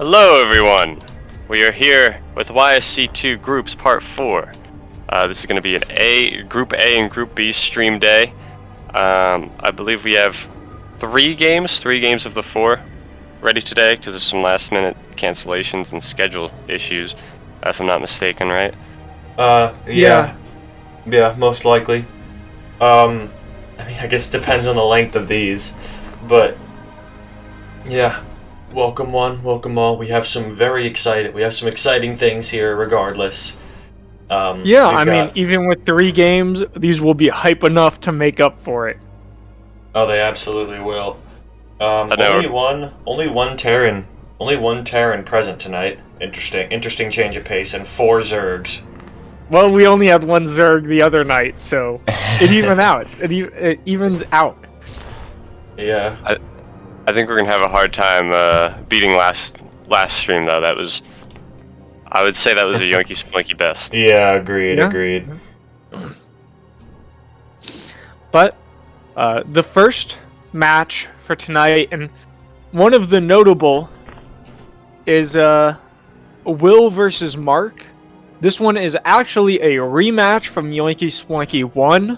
Hello everyone! We are here with YSC2 Groups Part 4. This is going to be an Group A and Group B stream day. I believe we have three games of the four ready today because of some last minute cancellations and schedule issues, if I'm not mistaken, right? Yeah, most likely. I guess it depends on the length of these, but yeah. Welcome one, welcome all. We have some exciting things here regardless. Even with three games, these will be hype enough to make up for it. Oh, they absolutely will. Only one Terran present tonight. Interesting change of pace, and 4 Zergs. Well, we only had one Zerg the other night, so it evens out. Yeah. I think we're gonna have a hard time beating last stream though. I would say that was a Yoinky Splinky best. Yeah, agreed. But the first match for tonight, and one of the notable, is Will versus Mark. This one is actually a rematch from Yoinky Splinky 1.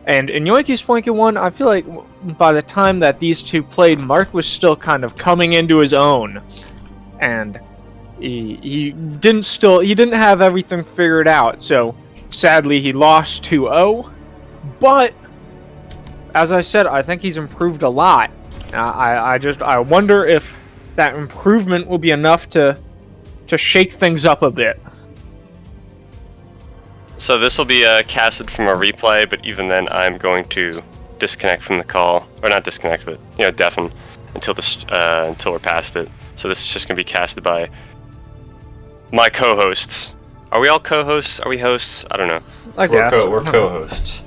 And in Yoinky Splinky 1, I feel like by the time that these two played, Mark was still kind of coming into his own. And he didn't have everything figured out, so sadly he lost 2-0. But as I said, I think he's improved a lot. I wonder if that improvement will be enough to shake things up a bit. So this will be casted from a replay, but even then I'm going to disconnect from the call, or not disconnect, but deafen until we're past it. So this is just going to be casted by my co-hosts. Are we all co-hosts? Are we hosts? I don't know. We're co-hosts.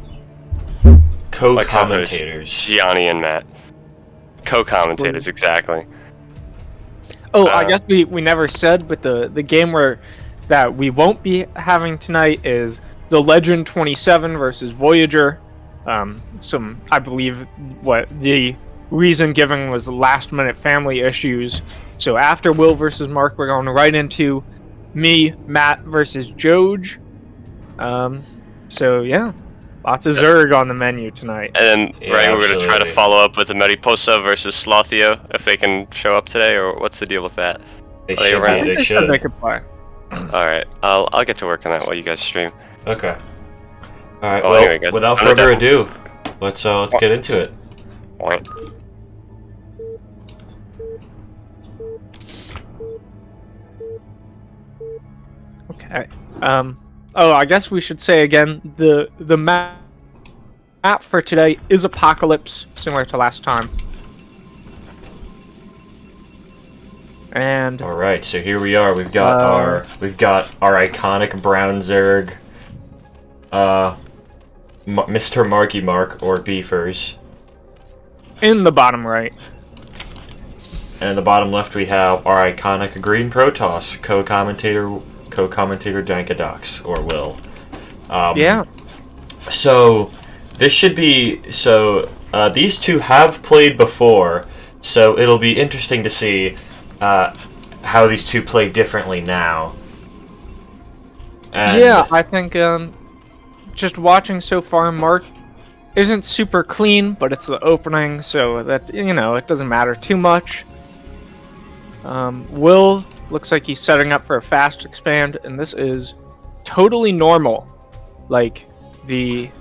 Co-commentators. Gianni and Matt. Co-commentators, exactly. Oh, I guess we never said, but the game that we won't be having tonight is the Legend 27 versus Voyager. I believe what the reason given was last-minute family issues. So after Will versus Mark, we're going right into me, Matt versus johj. So yeah, lots of Zerg on the menu tonight. And then we're going to try to follow up with the Mariposa versus Slothio, if they can show up today, or what's the deal with that? They should. They could play. Alright, I'll get to work on that while you guys stream. Okay. Alright, anyway, without further ado, let's get into it. Okay. I guess we should say again, the map for today is Apocalypse, similar to last time. And all right, so here we are. We've got our iconic brown Zerg, Mr. Marky Mark or Beefers. In the bottom right. And in the bottom left, we have our iconic green Protoss, co-commentator Dankadox or Will. Yeah. So this should be these two have played before, so it'll be interesting to see how these two play differently now. And yeah, I think just watching so far, Mark isn't super clean, but it's the opening, so that it doesn't matter too much. Will looks like he's setting up for a fast expand, and this is totally normal. Like this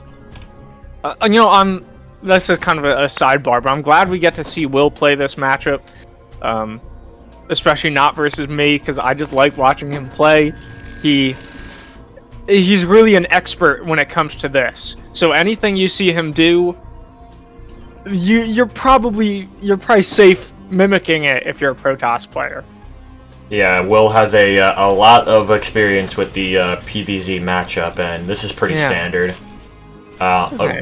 is kind of a sidebar, but I'm glad we get to see Will play this matchup. Especially not versus me, because I just like watching him play. He's really an expert when it comes to this. So anything you see him do, you're probably safe mimicking it if you're a Protoss player. Yeah, Will has a lot of experience with the PvZ matchup, and this is pretty standard.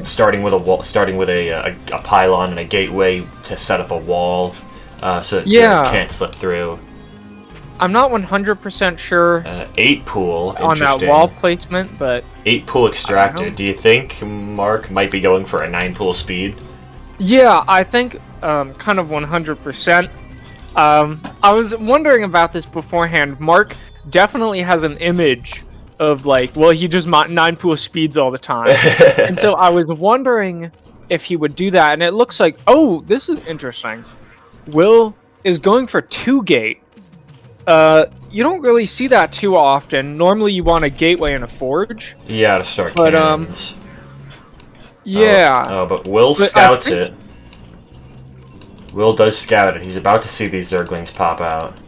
Starting with a pylon and a gateway to set up a wall. So it can't slip through. I'm not 100% sure 8 pool on that wall placement, but 8 pool extracted. Do you think Mark might be going for a 9 pool speed? Yeah, I think kind of 100%. I was wondering about this beforehand. Mark definitely has an image of like, well, he just 9 pool speeds all the time. And so I was wondering if he would do that, and it looks like, oh, this is interesting. Will is going for 2 gate. You don't really see that too often. Normally you want a gateway and a forge. Yeah, to start cannons. Yeah. Oh, but Will scouts it. Will does scout it. He's about to see these Zerglings pop out.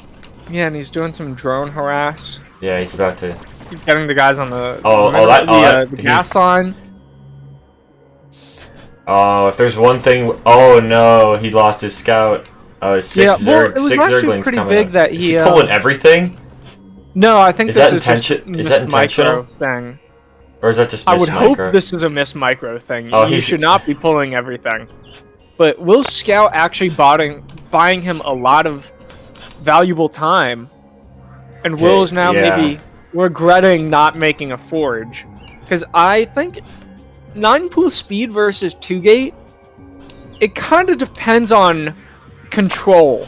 Yeah, and he's doing some drone harass. Yeah, he's about to... He's getting the guys on the the gas line. Oh, if there's one thing... Oh, no, he lost his scout. Oh, six Zerglings pretty coming big up. that Is he pulling everything? No, I think Is that intentional? Thing. Or is that just I Miss would Micro? hope this is a Miss Micro thing. Oh, you should not be pulling everything. But Will Scout actually buying him a lot of valuable time. And Will is now maybe regretting not making a forge. Because I think 9 pool speed versus 2 gate, it kind of depends on control.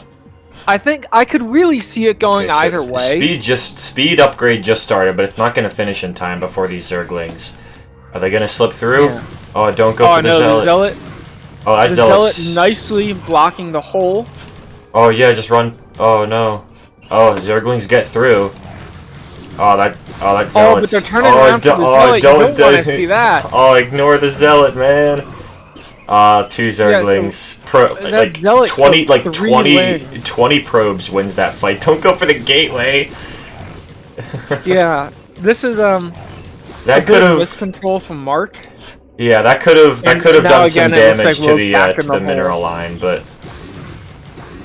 I think I could really see it going either way. Speed upgrade just started, but it's not going to finish in time before these Zerglings. Are they going to slip through? Yeah. Oh, don't go for the Zealot. Oh, that Zealot nicely blocking the hole. Oh yeah, just run. Oh no. Oh, Zerglings get through. Oh, that Zealot's... Oh, but they're turning around for the Zealot. You don't want to see that. Oh, ignore the Zealot, man. 2 Zerglings. Yeah, so 20 probes wins that fight. Don't go for the gateway. Yeah, this is that could have miscontrol from Mark. Yeah, that could have done some damage to the mineral line, but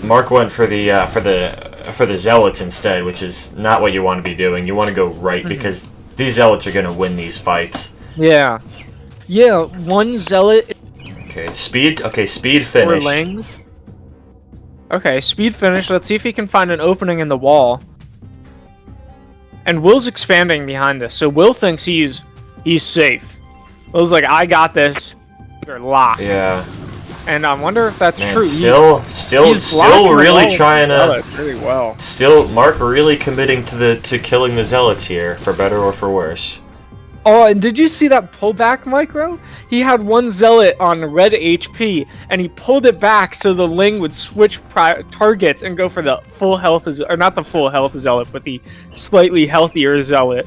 Mark went for the Zealots instead, which is not what you want to be doing. You want to go right because these Zealots are going to win these fights. Yeah. Yeah, 1 Zealot. Okay, speed finished. Okay, speed finished. Let's see if he can find an opening in the wall. And Will's expanding behind this, so Will thinks he's safe. Will's like, I got this. You're locked. Yeah. And I wonder if that's true. Still really trying to. Really well. Still, Mark really committing to killing the Zealots here, for better or for worse. Oh, and did you see that pullback micro? He had 1 Zealot on red HP, and he pulled it back so the Ling would switch targets and go for the full health, or not the full health Zealot, but the slightly healthier Zealot.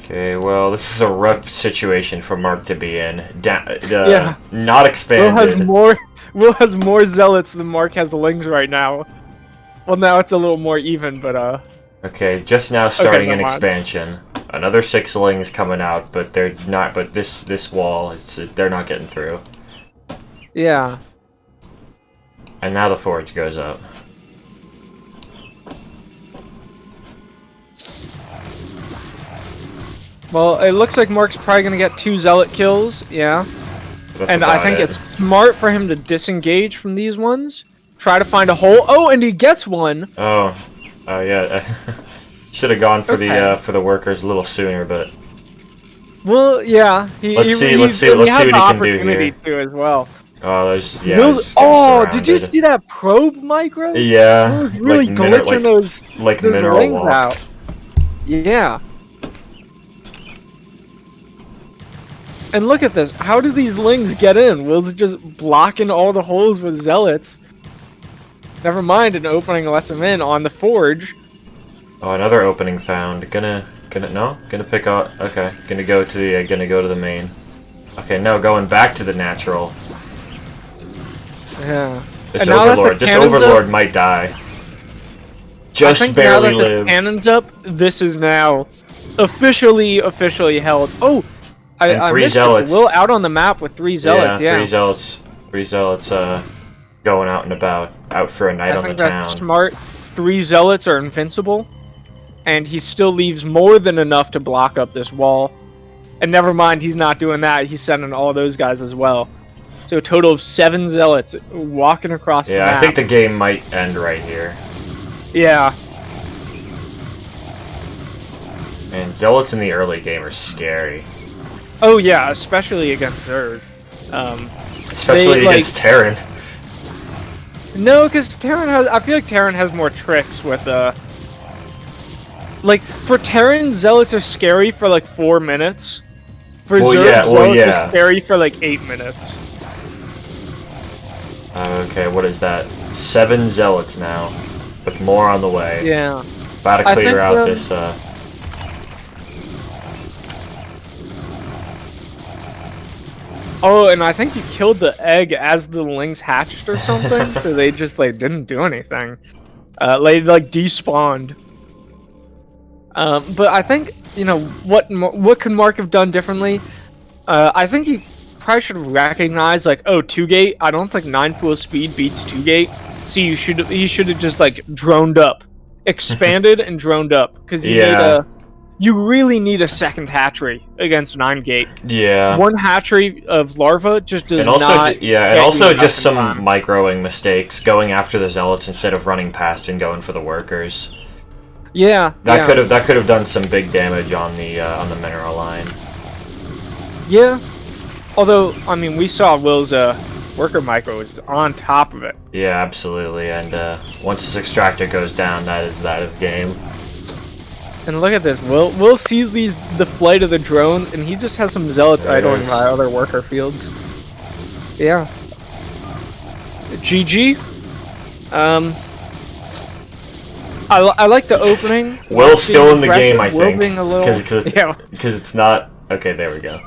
Okay, well, this is a rough situation for Mark to be in. Yeah. Not expanded. Will has more Zealots than Mark has Lings right now. Well, now it's a little more even, but Okay, just now starting an expansion. Another 6 Lings coming out, but they're not. But this wall, they're not getting through. Yeah. And now the forge goes up. Well, it looks like Mark's probably gonna get 2 Zealot kills. Yeah. And I think it's smart for him to disengage from these ones. Try to find a hole. Oh, and he gets one. Oh, yeah. Should have gone for the workers a little sooner, but. Well, yeah. Let's see what he can do here. Too as well. Oh, there's did you see that probe micro? Yeah. It was really glitching those rings out. Yeah. And look at this. How do these Lings get in? Will's just blocking all the holes with Zealots. Never mind, an opening lets him in on the forge. Oh, another opening found. Gonna pick out. Okay, gonna go to the main. Okay, no, going back to the natural. Yeah. This Overlord might die. Just barely lives. Now that this cannon's up, this is now officially held. Oh, I missed it. Will out on the map with 3 Zealots. Yeah, 3 Zealots. 3 Zealots. Going out and about, out for a night on the town. That's smart. 3 Zealots are invincible, and he still leaves more than enough to block up this wall. And never mind, he's not doing that. He's sending all those guys as well. So a total of 7 Zealots walking across the map. Yeah, I think the game might end right here. Yeah. And Zealots in the early game are scary. Oh yeah, especially against Zerg. Especially against Terran. No, because Terran has. I feel like Terran has more tricks with like for Terran, Zealots are scary for like 4 minutes. For Zerg, Zealots are scary for like 8 minutes. Okay, what is that? 7 Zealots now, with more on the way. Yeah. About to clear out this. Oh, and I think you killed the egg as the lings hatched or something, so they just like didn't do anything. They like despawned. But I think what could Mark have done differently? I think he probably should have recognized like, oh, 2-gate. I don't think 9 pool speed beats 2-gate. So he should have just like droned up, expanded and droned up because you really need a second hatchery against 9-gate. Yeah. 1 hatchery of larva just does and also, not. Yeah, and also just some microing mistakes, going after the zealots instead of running past and going for the workers. Yeah. That could have done some big damage on the mineral line. Yeah. Although, I mean, we saw Will's worker micro was on top of it. Yeah, absolutely. And once this extractor goes down, that is game. And look at this. Will sees the flight of the drones, and he just has some zealots idling by other worker fields. Yeah. GG. I like the opening. Will's still in the game, I think. Because it's not. Okay, there we go.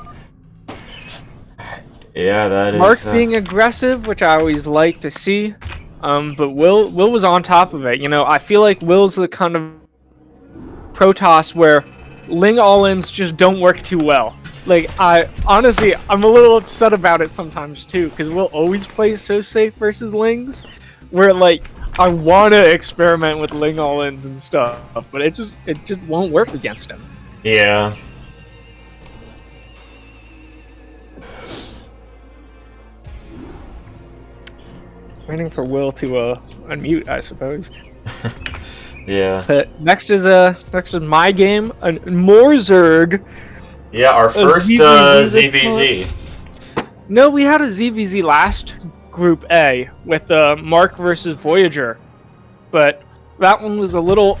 Yeah, that is. Mark being aggressive, which I always like to see. But Will was on top of it. You know, I feel like Will's the kind of Protoss where Ling all-ins just don't work too well. Like, honestly, I'm a little upset about it sometimes too, because Will always plays so safe versus Lings, where like I want to experiment with Ling all-ins and stuff, but it just won't work against him. Yeah. Waiting for Will to unmute, I suppose. Yeah. But next is my game, more Zerg. Yeah, our first ZVZ. No, we had a ZVZ last Group A with Mark versus Voyager, but that one was a little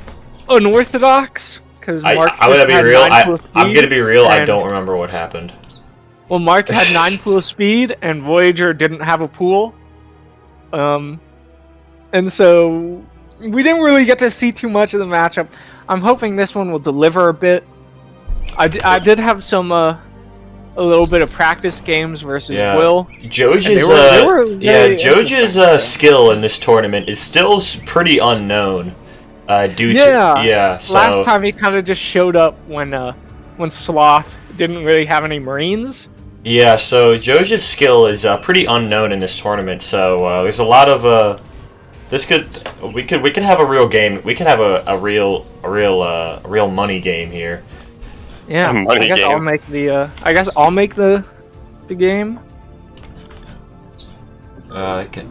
unorthodox because Mark. I'm gonna be real. I don't remember what happened. Well, Mark had 9 pool speed, and Voyager didn't have a pool. And so we didn't really get to see too much of the matchup. I'm hoping this one will deliver a bit. I did have some a little bit of practice games versus Will. johj's skill in this tournament is still pretty unknown. Last time he kind of just showed up when Sloth didn't really have any Marines. Yeah, so johj's skill is pretty unknown in this tournament. So there's a lot of we could have a real game. We could have a real money game here. Yeah, I guess I'll make the. I guess I'll make the game. I can.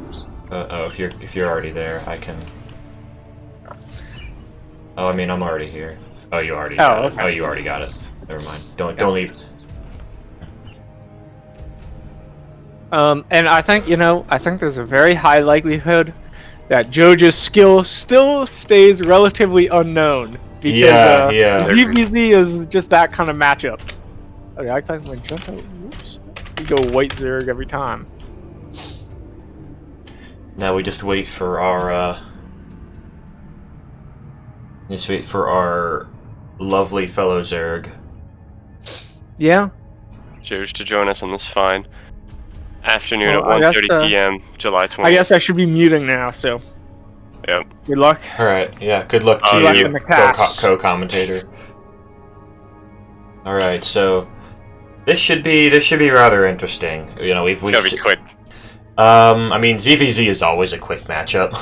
If you're already there, I can. Oh, I mean, I'm already here. Oh, you already. Got it. Oh, you already got it. Never mind. Don't leave. And I think there's a very high likelihood that johj's skill still stays relatively unknown. Because DBZ is just that kind of matchup. Okay, I type my jump out. Whoops. We go white Zerg every time. Now we just wait for our lovely fellow Zerg. Yeah. johj to join us on this fine afternoon at 1:30 p.m. July 20th. I guess I should be muting now, so. Yep. Good luck. Alright, yeah, good luck to you, co-commentator. Alright, so this should be rather interesting. You know, we've gotta be quick. I mean, ZVZ is always a quick matchup.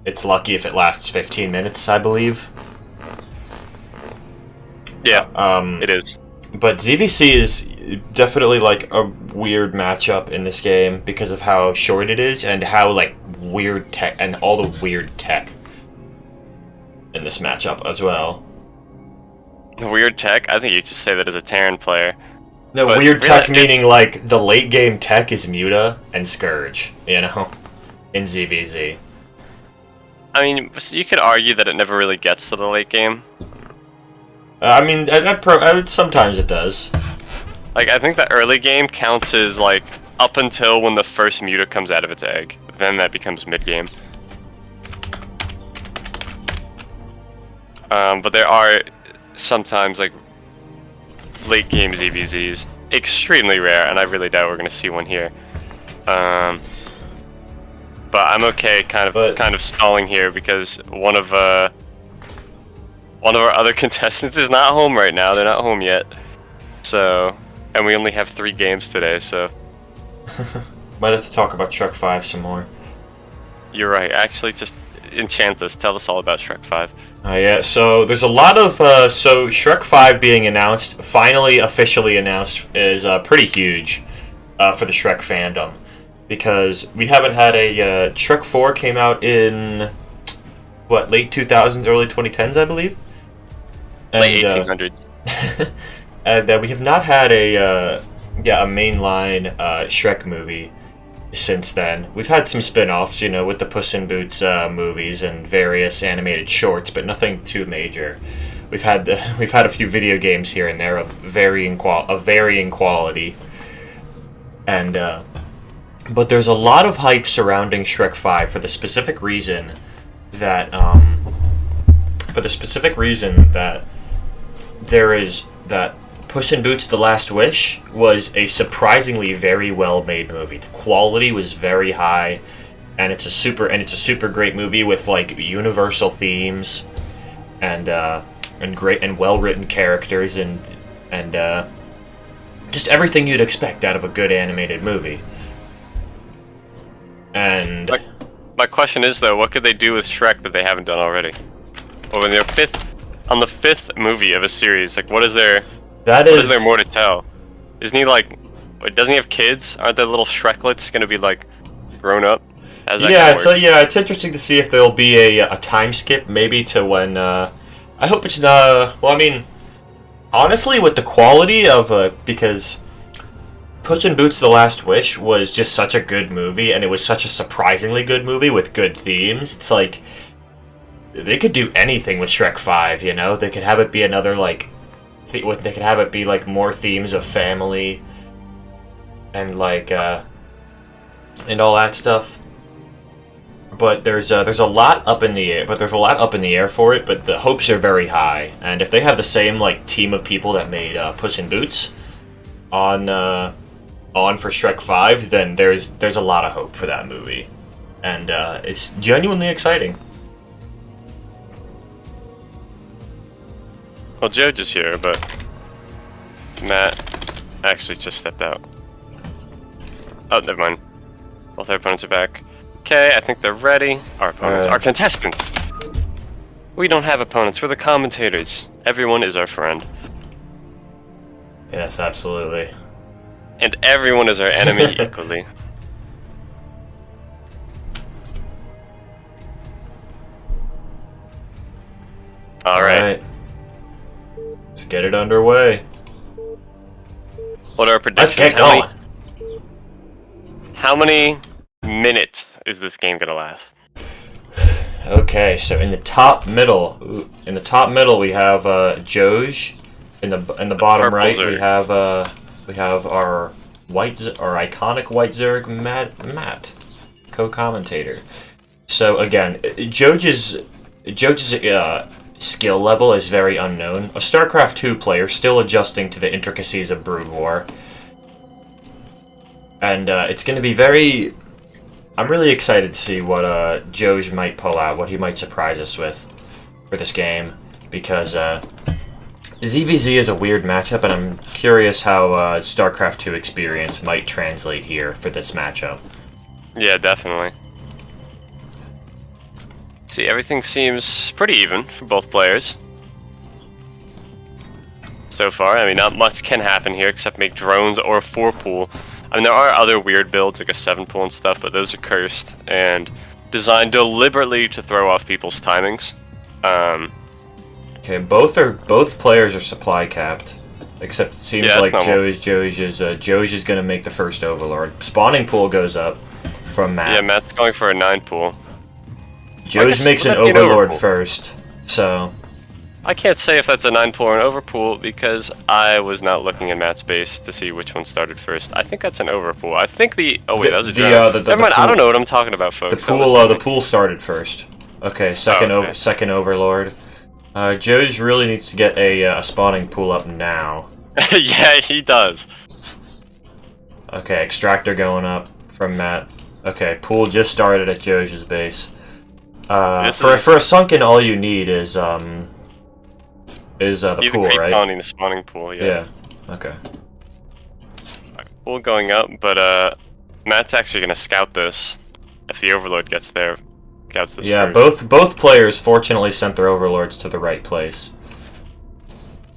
It's lucky if it lasts 15 minutes, I believe. Yeah, it is. But ZVC is definitely like a weird matchup in this game because of how short it is and how like weird tech and all the weird tech in this matchup as well. Weird tech? I think you just say that as a Terran player. No, but weird tech meaning like the late game tech is Muta and Scourge, you know, in ZVZ. I mean, you could argue that it never really gets to the late game. I mean, sometimes it does. Like, I think the early game counts as, like, up until when the first muta comes out of its egg. Then that becomes mid-game. But there are sometimes, like, late-game ZVZs. Extremely rare, and I really doubt we're going to see one here. But I'm okay kind of stalling here because one of our other contestants is not home right now. They're not home yet. So... And we only have 3 games today, so... Might have to talk about Shrek 5 some more. You're right. Actually, just enchant us. Tell us all about Shrek 5. Yeah, so there's a lot of... so Shrek 5 being announced, finally officially announced, is pretty huge for the Shrek fandom. Because we haven't had a... Shrek 4 came out in... What, late 2000s, early 2010s, I believe? Late 1800s. And we have not had a mainline Shrek movie since then. We've had some spin-offs, with the Puss in Boots movies and various animated shorts, but nothing too major. We've had a few video games here and there of varying quality, and but there's a lot of hype surrounding Shrek 5 for the specific reason that Puss in Boots: The Last Wish was a surprisingly very well-made movie. The quality was very high, and it's a super great movie with like universal themes, and great and well-written characters, and just everything you'd expect out of a good animated movie. And my question is though, what could they do with Shrek that they haven't done already? Well, when they're on the 5th movie of a series, like what is there more to tell? Isn't he like... Doesn't he have kids? Aren't the little Shreklets gonna be like grown up? It's interesting to see if there'll be a time skip maybe to when... I hope it's not... Well, I mean, honestly, with the quality of... because Puss in Boots: The Last Wish was just such a good movie, and it was such a surprisingly good movie with good themes. It's like... They could do anything with Shrek 5, They could have it be another, like... They could have it be like more themes of family and like and all that stuff. But there's a lot up in the air. For it. But the hopes are very high. And if they have the same like team of people that made Puss in Boots on for Shrek 5, then there's a lot of hope for that movie, and it's genuinely exciting. Well, johj is here, but Matt actually just stepped out. Oh, never mind. Both our opponents are back. Okay, I think they're ready. Our opponents, our contestants. We don't have opponents, we're the commentators. Everyone is our friend. Yes, absolutely. And everyone is our enemy equally. Alright. Let's get it underway. What are our predictions? Let's get going. How many minutes is this game gonna last? Okay, so in the top middle, we have johj. In the bottom right, we have our iconic white Zerg Matt, co-commentator. So again, johj's skill level is very unknown. A StarCraft 2 player still adjusting to the intricacies of Brood War. And it's going to be very... I'm really excited to see what johj might pull out, what he might surprise us with for this game. Because ZVZ is a weird matchup, and I'm curious how StarCraft 2 experience might translate here for this matchup. Yeah, definitely. See, everything seems pretty even for both players. So far, I mean, not much can happen here except make drones or a 4-pool. I mean, there are other weird builds like a 7-pool and stuff, but those are cursed and designed deliberately to throw off people's timings. Okay, both players are supply capped, except it seems like johj is going to make the first Overlord. Spawning pool goes up from Matt. Yeah, Matt's going for a 9-pool. Johj makes an Overlord first, so... I can't say if that's a 9-pool or an overpool because I was not looking in Matt's base to see which one started first. I think that's an overpool. I think the... Oh wait, that was a drone. Never mind, I don't know what I'm talking about, folks. The pool started first. Okay, second Overlord. Johj really needs to get a spawning pool up now. Yeah, he does. Okay, extractor going up from Matt. Okay, pool just started at Johj's base. For a sunken, all you need is the pool, right? Colony, the spawning pool, yeah. Yeah. Okay. Right, pool going up, but Matt's actually gonna scout this if the Overlord gets there. Scouts this first. both players fortunately sent their Overlords to the right place.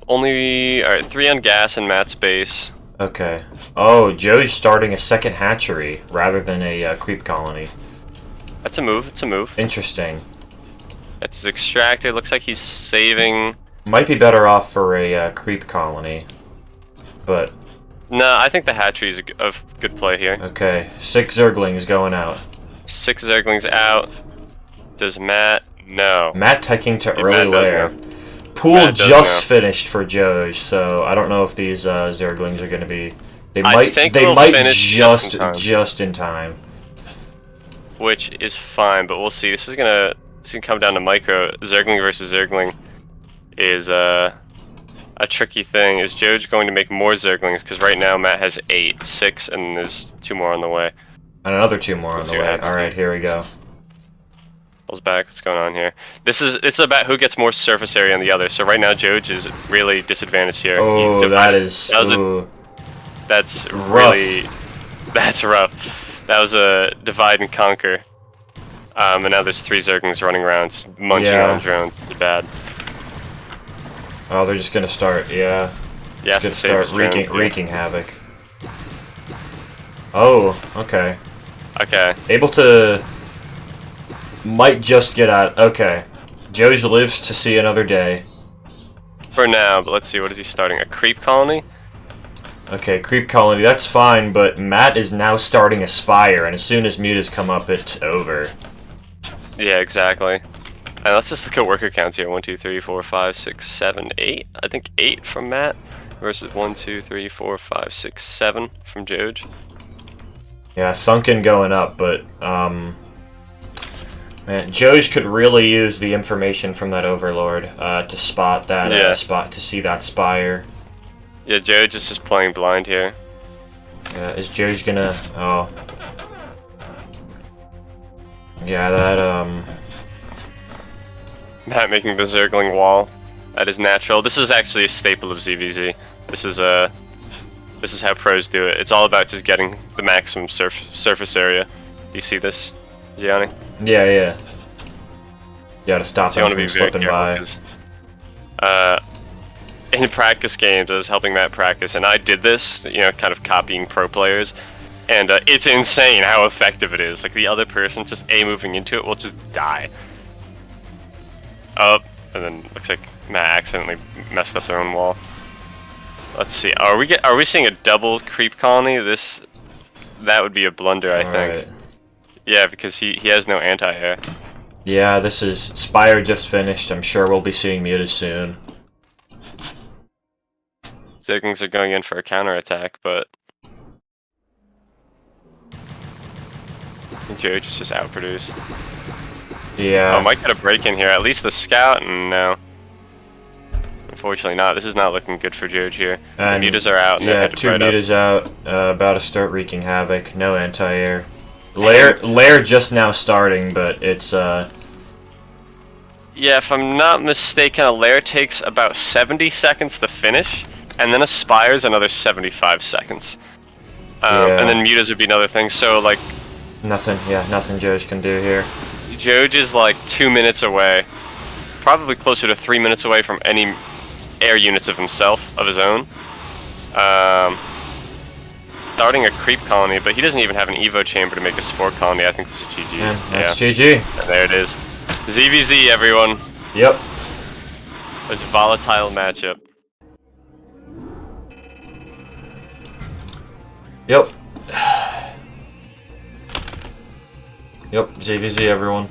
Alright, 3 on gas in Matt's base. Okay. Oh, Joe's starting a second hatchery rather than a creep colony. That's a move. It's a move. Interesting. That's his extractor. Looks like he's saving. Might be better off for a creep colony, but. No, I think the hatchery is a good play here. Okay, 6 Zerglings going out. 6 Zerglings out. Does Matt? No. Matt taking to early lair. Pool just finished for Johj, so I don't know if these Zerglings are going to be. They might just in time. Which is fine, but we'll see. This is gonna come down to micro. Zergling versus Zergling is a tricky thing. Is Johj going to make more Zerglings? Because right now Matt has 6, and there's 2 more on the way. And another 2 more on the way. All right, here we go. Pulls back. What's going on here? It's about who gets more surface area on the other. So right now Johj is really disadvantaged here. Oh, that's rough. That was a divide and conquer. And now there's 3 Zerglings running around, just munching on drones. It's bad. Oh, they're just gonna start, yeah. Yeah, just start wreaking havoc. Oh, okay. Okay. Able to... Might just get out. Okay. Johj lives to see another day. For now, but let's see, what is he starting? A creep colony? Okay, creep colony, that's fine, but Matt is now starting a spire, and as soon as mutas come up, it's over. Yeah, exactly. And let's just look at worker counts here. 1, 2, 3, 4, 5, 6, 7, 8. I think 8 from Matt versus 1, 2, 3, 4, 5, 6, 7 from Johj. Yeah, sunken going up, but man, Johj could really use the information from that Overlord to spot that to see that spire. Yeah, Johj is just playing blind here. Yeah, is Johj gonna? Oh, yeah, that Matt making the Zergling wall. That is natural. This is actually a staple of ZVZ. This is how pros do it. It's all about just getting the maximum surface area. You see this, Gianni? Yeah, yeah. You gotta stop them from slipping by. In practice games, I was helping Matt practice, and I did this, you know, kind of copying pro players, and it's insane how effective it is. Like, the other person just moving into it will just die. Oh, and then looks like Matt accidentally messed up their own wall. Let's see. Are we seeing a double creep colony? That would be a blunder, I think. Right. Yeah, because he has no anti-air. Yeah, this is Spire just finished. I'm sure we'll be seeing mutas soon. Zerglings are going in for a counterattack, but Johj is just outproduced. Yeah. Oh, might get a break in here. At least the scout, and no. Unfortunately not. This is not looking good for Johj here. And the mutas are out. And yeah, 2 mutas out. About to start wreaking havoc. No anti-air. Lair just now starting, but it's Yeah, if I'm not mistaken, a lair takes about 70 seconds to finish, and then a spire's another 75 seconds. And then mutas would be another thing. So like nothing Johj can do here. Johj is like 2 minutes away, probably closer to 3 minutes away from any air units of his own. Starting a creep colony, but he doesn't even have an evo chamber to make a spore colony. I think this is GG. Yeah, that's GG. And there it is. ZVZ, everyone. Yep. It's a volatile matchup. Yep. Yep, ZVZ, everyone.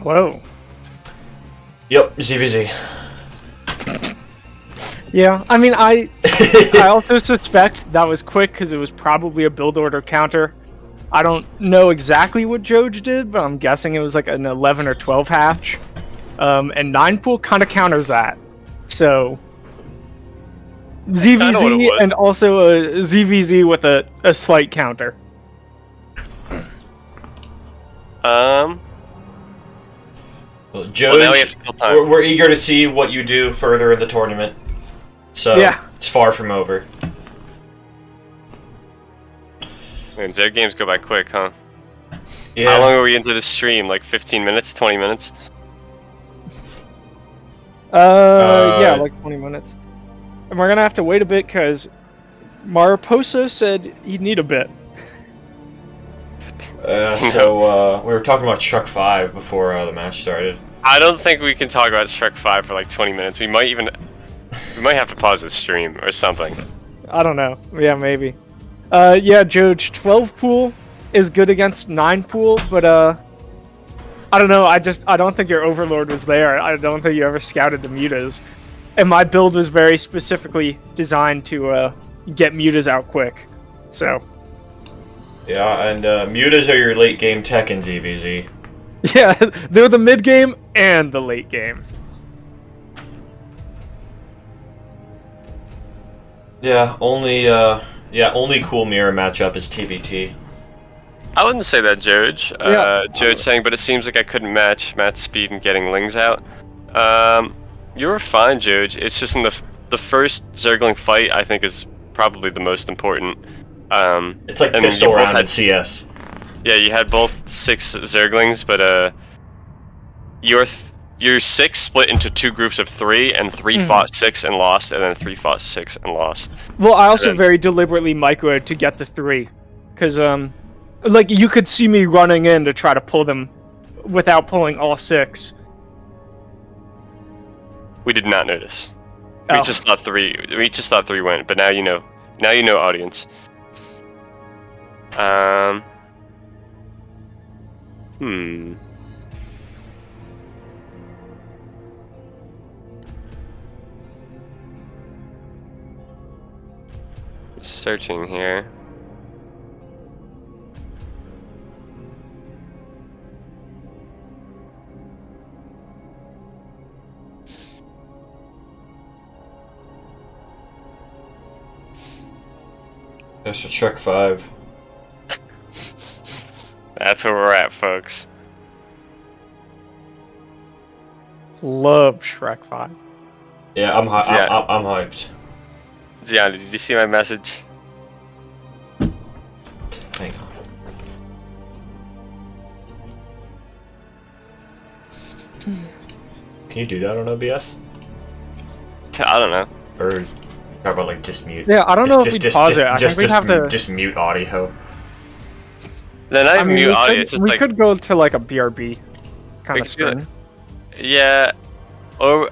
Whoa. Yep, ZVZ. Yeah, I mean, I also suspect that was quick because it was probably a build order counter. I don't know exactly what johj did, but I'm guessing it was like an 11 or 12 hatch. And 9 pool kind of counters that. So, ZVZ and also a ZVZ with a slight counter. Well, Joe, now we have to kill time. We're eager to see what you do further in the tournament. So, yeah. It's far from over. Man, Zerg games go by quick, huh? Yeah. How long are we into this stream? Like 15 minutes? 20 minutes? Yeah, like 20 minutes. And we're gonna have to wait a bit because Mariposa said he'd need a bit. So we were talking about Shrek 5 before the match started. I don't think we can talk about Shrek 5 for like 20 minutes. We might have to pause the stream or something. I don't know. Yeah, maybe. Yeah, johj, 12 pool is good against 9 pool, but I don't know. I don't think your Overlord was there. I don't think you ever scouted the mutas. And my build was very specifically designed to get mutas out quick. So. Yeah, and mutas are your late game tech in ZVZ. Yeah, they're the mid game and the late game. Yeah, only cool mirror matchup is TVT. I wouldn't say that, johj. Yeah. johj saying, but it seems like I couldn't match Matt's speed in getting lings out. You were fine, johj. It's just in the first Zergling fight, I think, is probably the most important. It's like pistol round in CS. Yeah, you had both 6 Zerglings, but your 6 split into 2 groups of 3, and 3 fought 6 and lost, and then 3 fought 6 and lost. Well, I also very deliberately microed to get the 3, because like you could see me running in to try to pull them without pulling all 6. We did not notice. We just thought 3. We just thought 3 went, but now you know. Now you know, audience. Searching here. That's a Shrek 5. That's where we're at, folks. Love Shrek 5. Yeah, I'm hyped. Gian, did you see my message? Hang on. Can you do that on OBS? I don't know. Or how about like just mute? Yeah, I don't know if we pause it. I think we'd have to just mute audio. Then I mean, mute audio. It's just we like, could go to like a BRB kind of screen. Yeah, or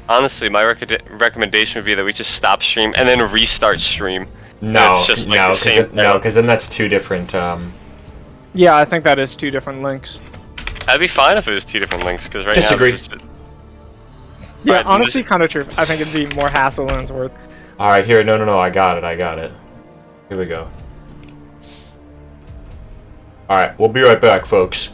honestly, my recommendation would be that we just stop stream and then restart stream. No, it's just like because then that's 2 different. Yeah, I think that is 2 different links. That'd be fine if it was 2 different links, because right Disagree. now this is just... Yeah, Right, honestly, kind of true. I think it'd be more hassle than it's worth. All right, here. No. I got it. Here we go. All right, we'll be right back, folks.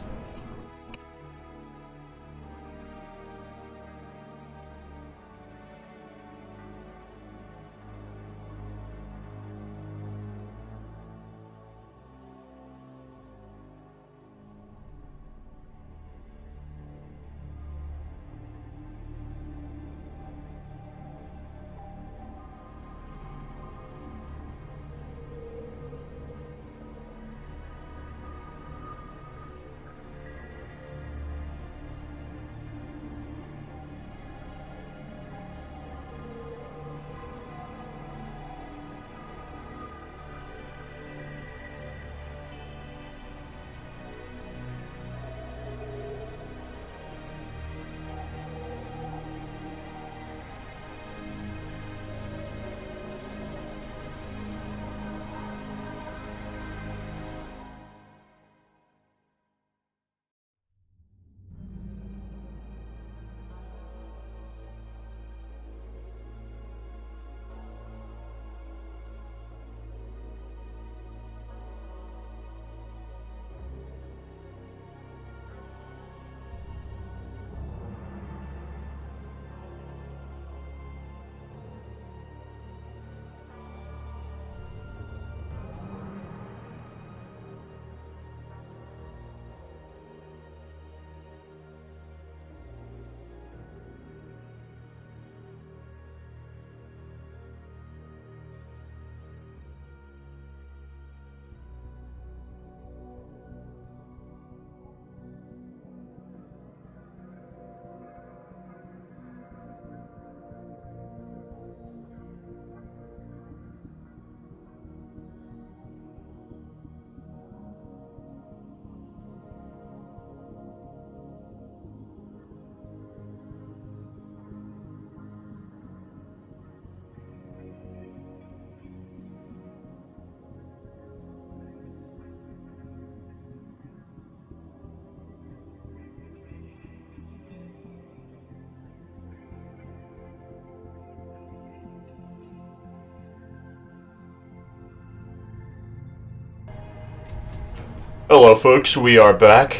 Hello, folks. We are back.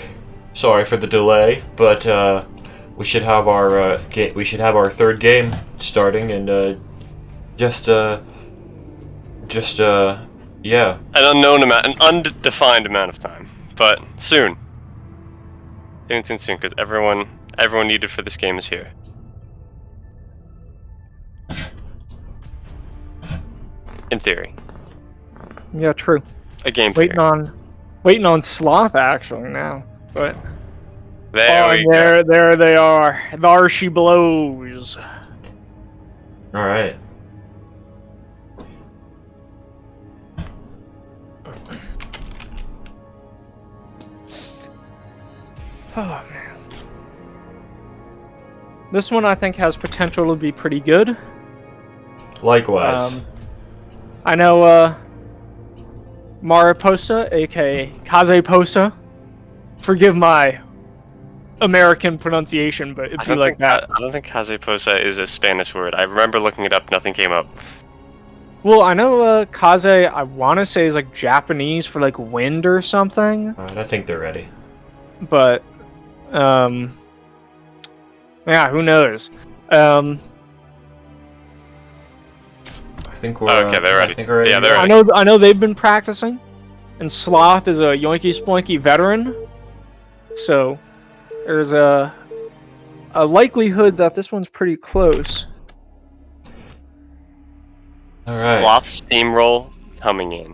Sorry for the delay, but we should have our third game starting in yeah. An undefined amount of time, but soon. Soon, because everyone needed for this game is here. In theory. Yeah, true. A game theory. Waiting on Sloth actually now, but there they are. There she blows. All right. Oh man. This one I think has potential to be pretty good. Likewise. I know Mariposa, aka Kazeposa. Forgive my American pronunciation, but it'd be like that. I don't think Kazeposa is a Spanish word. I remember looking it up, nothing came up. Well, I know Kaze, I want to say is like Japanese for like wind or something. Alright, I think they're ready. But, yeah, who knows? I think we're okay. They're ready. I think we're ready. Yeah, they're ready. I know they've been practicing, and Sloth is a yoinky splinky veteran, so there's a likelihood that this one's pretty close. All right. Sloth steamroll coming in.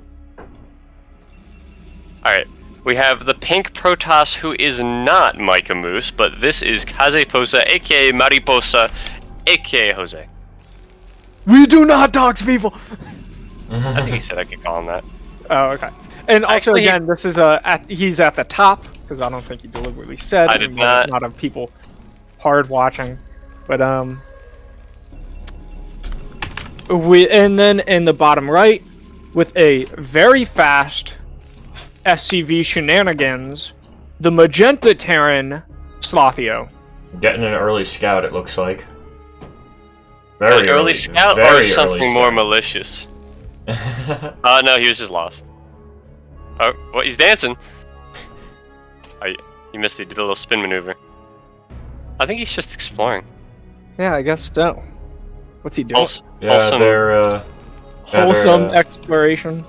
Alright, we have the pink Protoss who is not Micah Moose, but this is Kazeposa, aka Mariposa, aka Jose. We do not dox people! I think he said I could call him that. Oh, okay. And also, Actually, again, this is he's at the top, because I don't think he deliberately said. I did not. Not of people hard watching. But, and then in the bottom right, with a very fast SCV shenanigans, the Magenta Terran Slothio. Getting an early scout, it looks like. An early scout very or something early more scout. malicious? No, he was just lost. Oh, well, he's dancing. Oh, you missed it. He did a little spin maneuver. I think he's just exploring. Yeah, I guess so. What's he doing? Yeah, they're Wholesome exploration.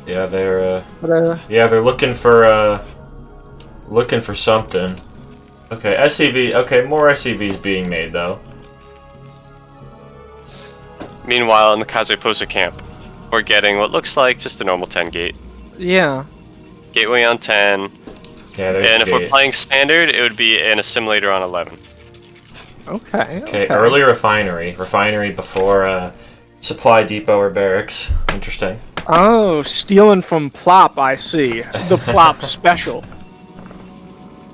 Yeah, they're But, yeah, they're looking for something. Okay, SCV. Okay, more SCVs being made though. Meanwhile, in the Kazeposa camp, we're getting what looks like just a normal 10 gate. yeah. Gateway on 10. Yeah, there's And if we're gate. playing standard, it would be an assimilator on 11. Okay. Okay, early refinery. Refinery before supply depot or barracks. Interesting. Oh, stealing from Plop, I see. The Plop special.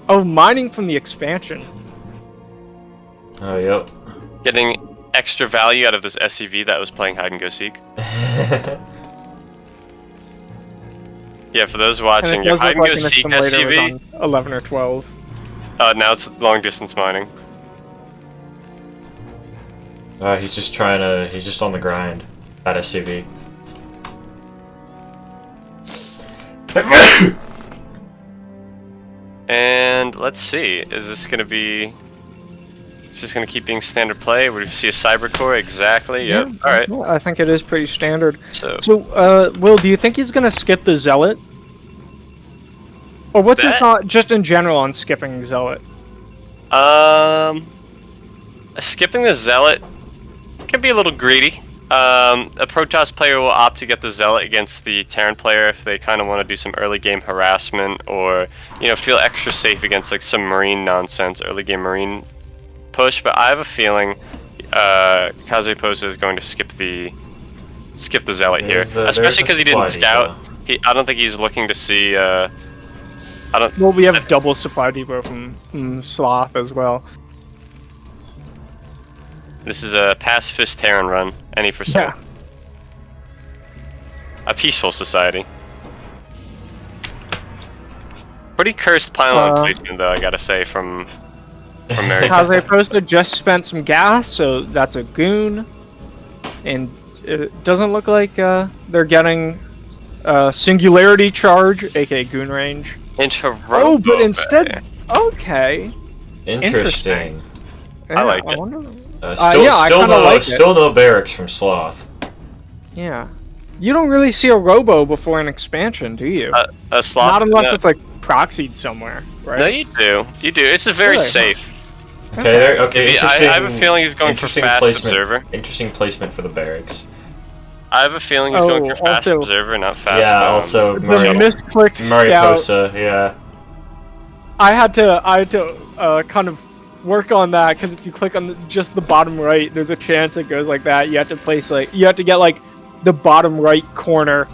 Oh, mining from the expansion. Oh, yep. Getting extra value out of this SCV that was playing hide and go seek. Yeah, for those watching, your hide and go seek SCV. 11 or 12. Now it's long distance mining. He's just he's just on the grind at SCV. And let's see, is this gonna be? It's just gonna keep being standard play. We see a cyber core exactly. Yep. Yeah, All right. well, I think it is pretty standard. So, Will, do you think he's gonna skip the Zealot? Or what's your thought, just in general, on skipping Zealot? Skipping the Zealot can be a little greedy. A Protoss player will opt to get the Zealot against the Terran player if they kind of want to do some early game harassment or, you know, feel extra safe against like some Marine nonsense, early game Marine push. But I have a feeling Kazeposa is going to skip the Zealot here, especially because he didn't scout. I don't think he's looking to see. Well, we have double supply depot from Sloth as well. This is a pacifist Terran run, any percent. Yeah. A peaceful society. Pretty cursed pylon placement, though, I gotta say, from Mary. Kazeposa just spent some gas, so that's a goon. And it doesn't look like they're getting Singularity Charge, aka Goon Range. Into Oh, but Robo instead... Bay. Okay. Interesting. Yeah, I like it. wonder... Still, yeah, I still kinda no, like it. still no barracks from Sloth. Yeah. You don't really see a Robo before an expansion, do you? A Sloth. Not unless it's like proxied somewhere, right? No, you do. You do. It's a very Really? safe. Okay, okay. I have a feeling he's going for interesting fast placement. observer. Interesting placement for the barracks. I have a feeling he's going for fast also- observer, not fast. Yeah, also The Mario, misclicked scout. Mariposa. Yeah. I had to kind of work on that because if you click on just the bottom right, there's a chance it goes like that. You have to place you have to get like the bottom right corner,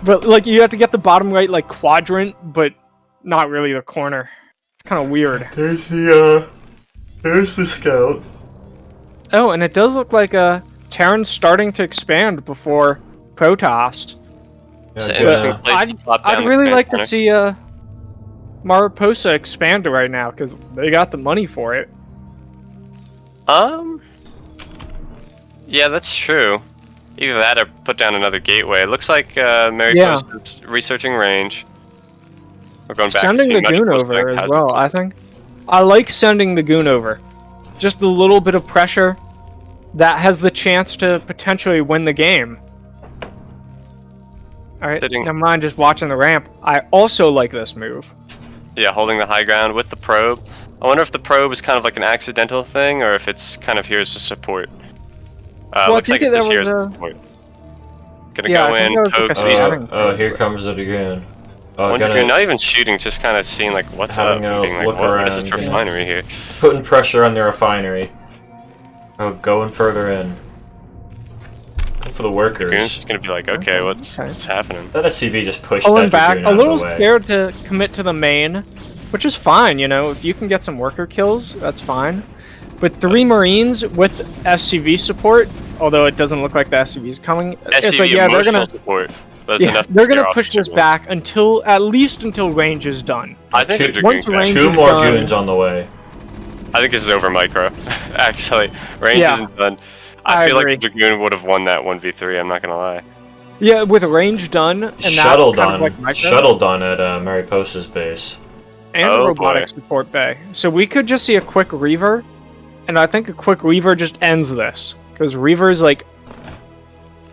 but like you have to get the bottom right like quadrant, but not really the corner. It's kind of weird. There's the scout. Oh, and it does look like Terran's starting to expand before Protoss. It's an Yeah, interesting good. place to plop down I'd the really command like to center. see Mariposa expand right now because they got the money for it. Yeah, that's true. Either that or put down another gateway. It looks like Mariposa's researching range. We're going back. Sending the to goon Mariposa over as has- well, I think. I like sending the goon over. Just a little bit of pressure that has the chance to potentially win the game. Alright, Sitting- never mind just watching the ramp. I also like this move. Yeah, holding the high ground with the probe. I wonder if the probe is kind of like an accidental thing, or if it's kind of here as a support. Well, I Looks like think it's that just here was as a support. Gonna Yeah, I go think in, that was like poke a these. starting- Oh, here comes the dragoon. Oh, One gonna- degree, not even shooting, just kind of seeing like what's up, Having a being like, look what is this around, gonna- refinery here? Putting pressure on the refinery. Oh, going further in. Going for the workers. Dragoon's just gonna be like, okay, what's happening? That SCV just pushed Pulling that back, dragoon a out little of the way. scared to commit to the main, which is fine, you know, if you can get some worker kills, that's fine. But 3 Marines with SCV support, although it doesn't look like the SCV's coming, it's SCV like, yeah, they're emotional gonna... support. That's Yeah, enough to they're scare gonna off push the this Dragoon. back until at least until range is done. I think the once Dragoon's range back. Two is more done- goons on the way. I think this is over micro. Actually, range Yeah. isn't done. I I feel agree. like the Dragoon would have won that 1v3. I'm not gonna lie. Yeah, with range done and Shuttle that kind done. of like micro, Shuttle done at Mariposa's base. and Oh, robotic boy. support bay. So we could just see a quick Reaver, and I think a quick Reaver just ends this because Reavers like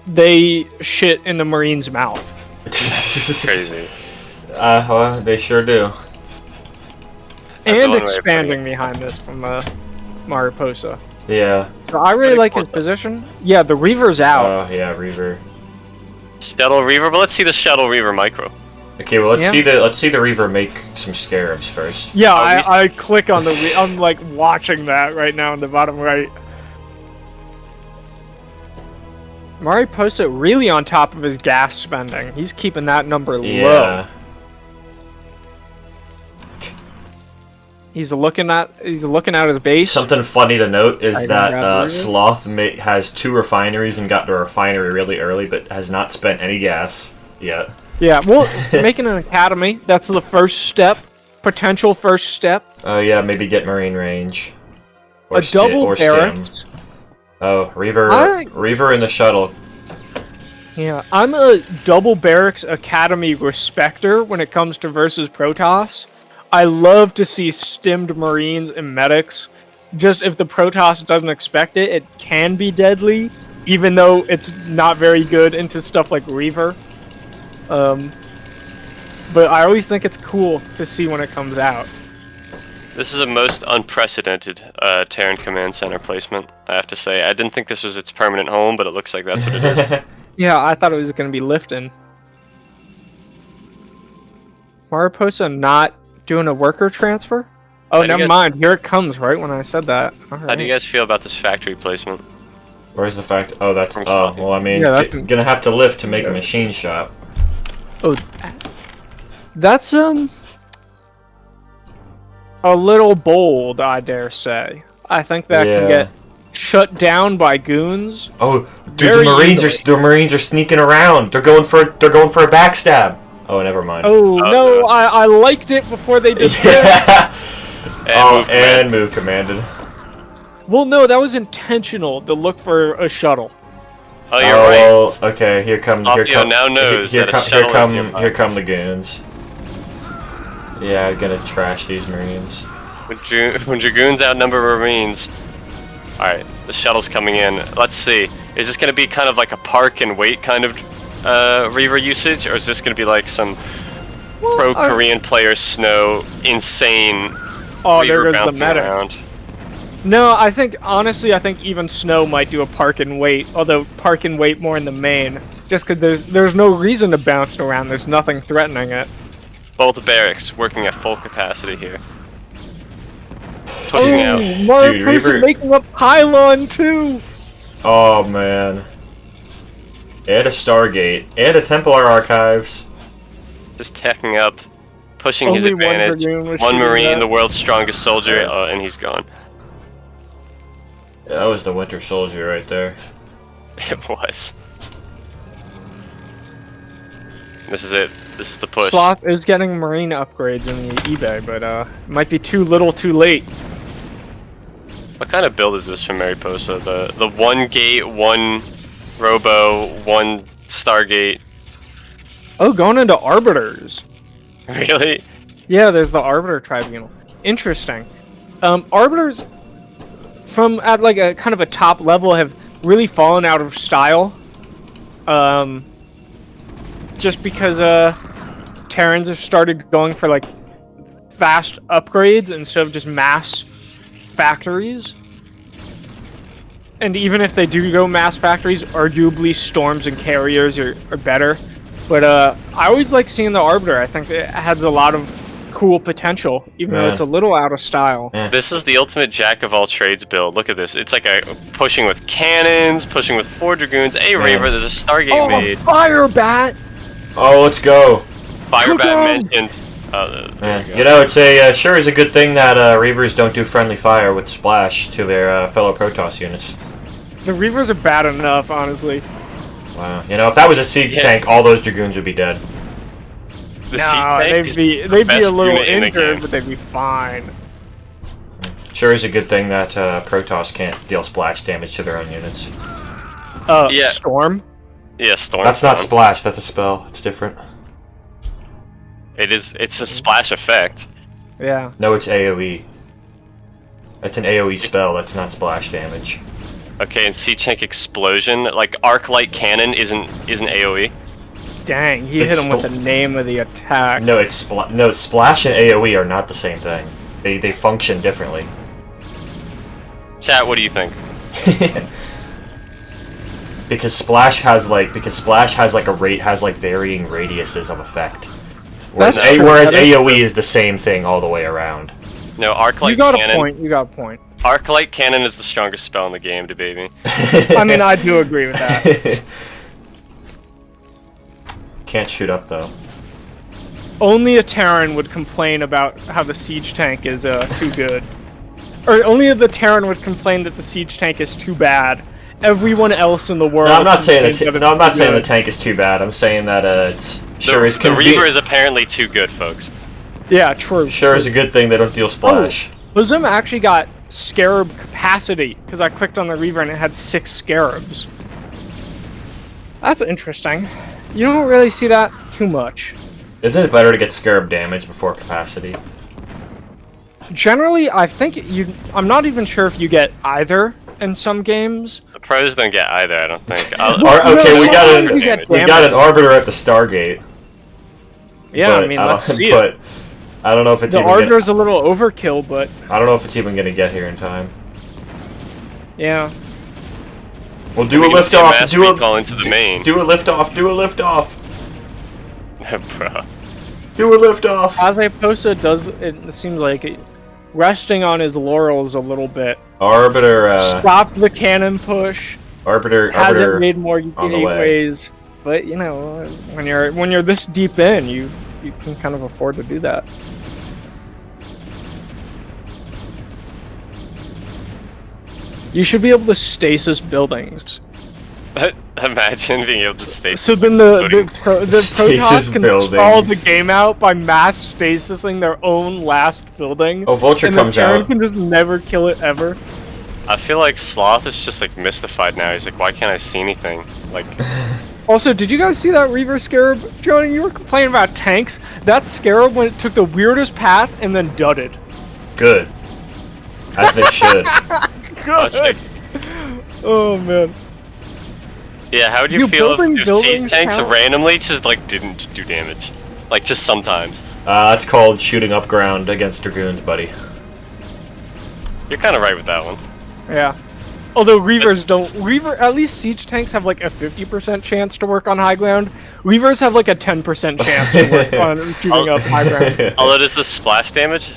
they shit in the Marine's mouth. Crazy. Well, they sure do. That's And one way of putting expanding behind this from Mariposa. Yeah. So I really Pretty like cool his stuff. position. Yeah, the Reaver's out. Oh, yeah, Reaver. Shuttle Reaver, but let's see the Shuttle Reaver micro. Okay, well, let's Yeah. see the Reaver make some scarabs first. Yeah, Oh, I click on the. I'm like watching that right now in the bottom right. Mariposa really on top of his gas spending. He's keeping that number low. Yeah. He's looking at his base. Something funny to note is I that didn't grab Reaver. Sloth has 2 refineries and got to a refinery really early, but has not spent any gas yet. Yeah, well, making an academy. That's the first step. Potential first step. Oh yeah, maybe get Marine range. A double or barracks. Oh, Reaver, I- Reaver in the shuttle. Yeah, I'm a double barracks academy respecter when it comes to versus Protoss. I love to see stimmed Marines and medics. Just if the Protoss doesn't expect it, it can be deadly, even though it's not very good into stuff like Reaver. But I always think it's cool to see when it comes out. This is a most unprecedented Terran Command Center placement, I have to say. I didn't think this was its permanent home, but it looks like that's what it is. Yeah, I thought it was going to be lifting. Mariposa not doing a worker transfer? Oh, How do you never guys- mind. Here it comes, right when I said that. How do you guys feel about this factory placement? Where's the fact? Oh, that's. From Oh, Sloth. well, I mean, Yeah, that's- gonna have to lift to make a machine shop. Oh, that's a little bold, I dare say. I think that can Yeah. get shut down by goons. Oh, dude, Very the Marines are sneaking around. They're going for a backstab. Oh, never mind. Oh, Oh, no, no. I liked it before they did this. Yeah. And move command. Move commanded. Well, no, that was intentional to look for a shuttle. Oh, you're right. Well, okay, here come now knows here that a shuttle is nearby. here come the goons. Yeah, I'm gonna trash these Marines. When Dragoons outnumber Marines. Alright, the shuttle's coming in. Let's see. Is this gonna be kind of like a park and wait kind of Reaver usage, or is this gonna be like some pro-Korean player Snow insane Reaver bouncing around? No, I think, honestly, even Snow might do a park and wait, although park and wait more in the main, just because there's no reason to bounce around, there's nothing threatening it. Both barracks working at full capacity here. Pushing out. Mariposa making up pylon too! Oh man. Add a Stargate. Add a Templar Archives. Just tacking up, pushing his advantage. One Marine, the world's strongest soldier, and he's gone. Yeah, that was the Winter Soldier right there. It was. This is it. This is the push. Sloth is getting Marine upgrades in the eBay, but it might be too little too late. What kind of build is this from Mariposa? The one gate, one robo, one Stargate. Oh, going into Arbiters. Really? Yeah, there's the Arbiter Tribunal. Interesting. Arbiters, from at like a kind of a top level, have really fallen out of style. Just because Terrans have started going for like fast upgrades instead of just mass factories. And even if they do go mass factories, arguably Storms and Carriers are better. But I always like seeing the Arbiter. I think it has a lot of cool potential, even though it's a little out of style. This is the ultimate jack of all trades build. Look at this. It's like a pushing with cannons, pushing with 4 Dragoons. Hey, Reaver, there's a Stargate made. Fire Bat! Oh, let's go. Fire Bat mentioned. You know, it's sure is a good thing that Reavers don't do friendly fire with Splash to their fellow Protoss units. The Reavers are bad enough, honestly. Wow. You know, if that was a siege tank, all those Dragoons would be dead. They'd be a little injured, but they'd be fine. Sure is a good thing that Protoss can't deal splash damage to their own units. Storm? Yeah, Storm. That's not splash, that's a spell. It's different. It's a splash effect. Yeah. No, it's AoE. That's an AoE spell, that's not splash damage. Okay, and Siege Tank Explosion, like Arc Light Cannon isn't AoE. Dang, he hit him with the name of the attack. No, Splash and AoE are not the same thing. They function differently. Chat, what do you think? Because Splash has like varying radiuses of effect. Whereas AoE is the same thing all the way around. No, Arc Light Cannon. You got a point. Arc Light Cannon is the strongest spell in the game, debate me. I mean, I do agree with that. Can't shoot up though. Only a Terran would complain about how the siege tank is too good. Or only the Terran would complain that the siege tank is too bad. Everyone else in the world. No, I'm not saying the tank is too bad. I'm saying that it's the Reaver is apparently too good, folks. Yeah, true. Sure is a good thing they don't deal splash. Bazum actually got Scarab capacity because I clicked on the Reaver and it had 6 Scarabs. That's interesting. You don't really see that too much. Isn't it better to get Scarab damage before capacity? Generally, I think I'm not even sure if you get either in some games. The pros don't get either, I don't think. We got an Arbiter at the Stargate. Yeah, I mean, let's see it. I don't know if it's the Arbiter's a little overkill, but I don't know if it's even gonna get here in time. Yeah. Well, do a lift off. Do a lift off. Do a lift off. Bro. Do a lift off. Mariposa does. It seems like resting on his laurels a little bit. Arbiter. Stop the cannon push. Arbiter hasn't made more gateways, but you know, when you're this deep in, you can kind of afford to do that. You should be able to stasis buildings. Imagine being able to stasis. So then the Protoss can stall the game out by mass stasising their own last building. Oh, Vulture comes out. And the Terran can just never kill it ever. I feel like Sloth is just like mystified now. He's like, why can't I see anything? Like, Also, did you guys see that Reaver Scarab? Johnny, you were complaining about tanks. That Scarab when it took the weirdest path and then dudded. Good. As they should. Good. Oh man. Yeah, how would you feel if siege buildings tanks count? randomly just like didn't do damage? Like just sometimes. That's called shooting up ground against dragoons, buddy. You're kind of right with that one. Yeah. Although Reavers don't. At least siege tanks have like a 50% chance to work on high ground. Reavers have like a 10% chance to work on shooting up high ground. Although does the splash damage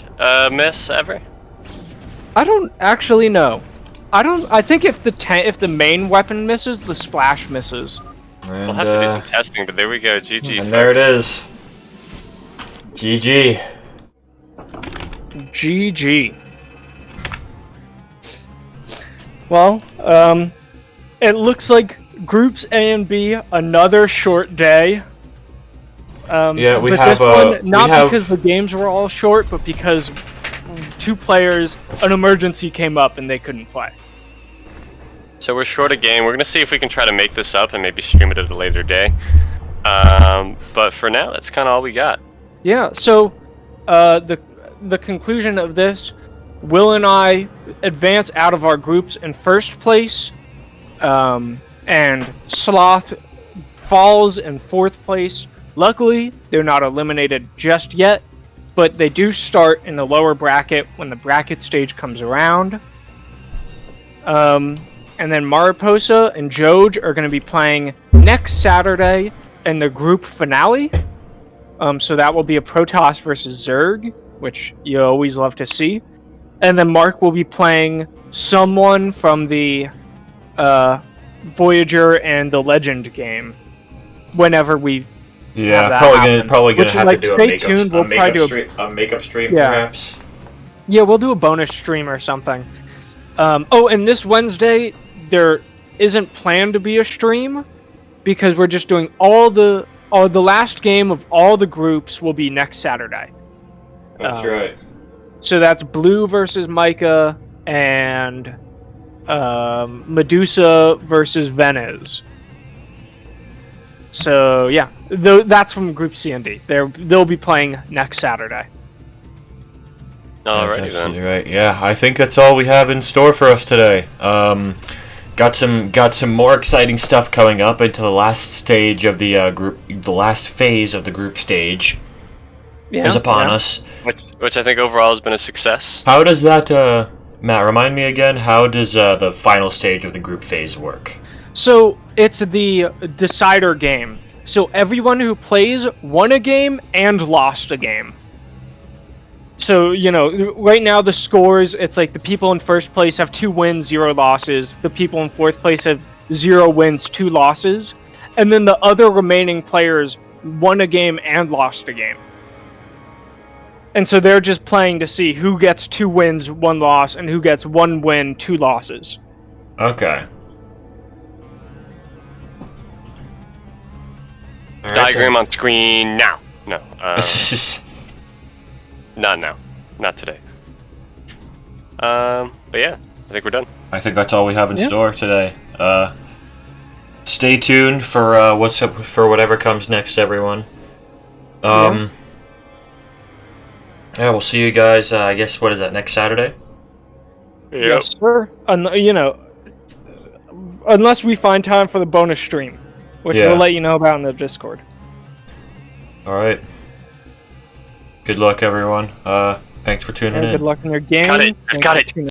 miss ever? I don't actually know. I think if the main weapon misses, the splash misses. And, We'll have to do some testing, but there we go. GG. and there it is. GG. GG. Well, it looks like groups A and B, another short day. Yeah, we but have, this one, not we have- because the games were all short, but because two players, an emergency came up and they couldn't play. So we're short a game. We're gonna see if we can try to make this up and maybe stream it at a later day. But for now, that's kind of all we got. Yeah. So, the conclusion of this, Will and I advance out of our groups in first place, and Sloth falls in fourth place. Luckily, they're not eliminated just yet, but they do start in the lower bracket when the bracket stage comes around. And then Mariposa and Joj are going to be playing next Saturday in the group finale. So that will be a Protoss versus Zerg, which you always love to see. And then Mark will be playing someone from the Voyager and the Legend game whenever we have that probably gonna Which, have like, to do stay tuned, we'll probably do a makeup stream, Yeah. perhaps. Yeah, we'll do a bonus stream or something. Oh, and this Wednesday there isn't planned to be a stream because we're just doing the last game of all the groups will be next Saturday. That's right. So that's Blue versus Micah and Medusa versus Venez. So yeah, that's from Group C and D. They'll be playing next Saturday. Alrighty That's then. absolutely right. Yeah, I think that's all we have in store for us today. Got some more exciting stuff coming up into the last stage of the group, the last phase of the group stage is upon us. Which I think overall has been a success. How does that, Matt? Remind me again. How does the final stage of the group phase work? So it's the decider game. So everyone who plays won a game and lost a game. So, right now the scores, it's like the people in first place have 2 wins, 0 losses. The people in fourth place have 0 wins, 2 losses. And then the other remaining players won a game and lost a game. And so they're just playing to see who gets 2 wins, 1 loss, and who gets 1 win, 2 losses. Okay. All right, Diagram then. on screen now. No. Not now. Not today. But yeah, I think we're done. I think that's all we have in store today. Stay tuned for what's up for whatever comes next, everyone. Yeah, we'll see you guys. I guess what is that, next Saturday? Yep. Yes, sir. Unless we find time for the bonus stream, which we'll let you know about in the Discord. All right. Good luck, everyone. Thanks for tuning in. Good luck in your game. Got it. Thanks Got for it. tuning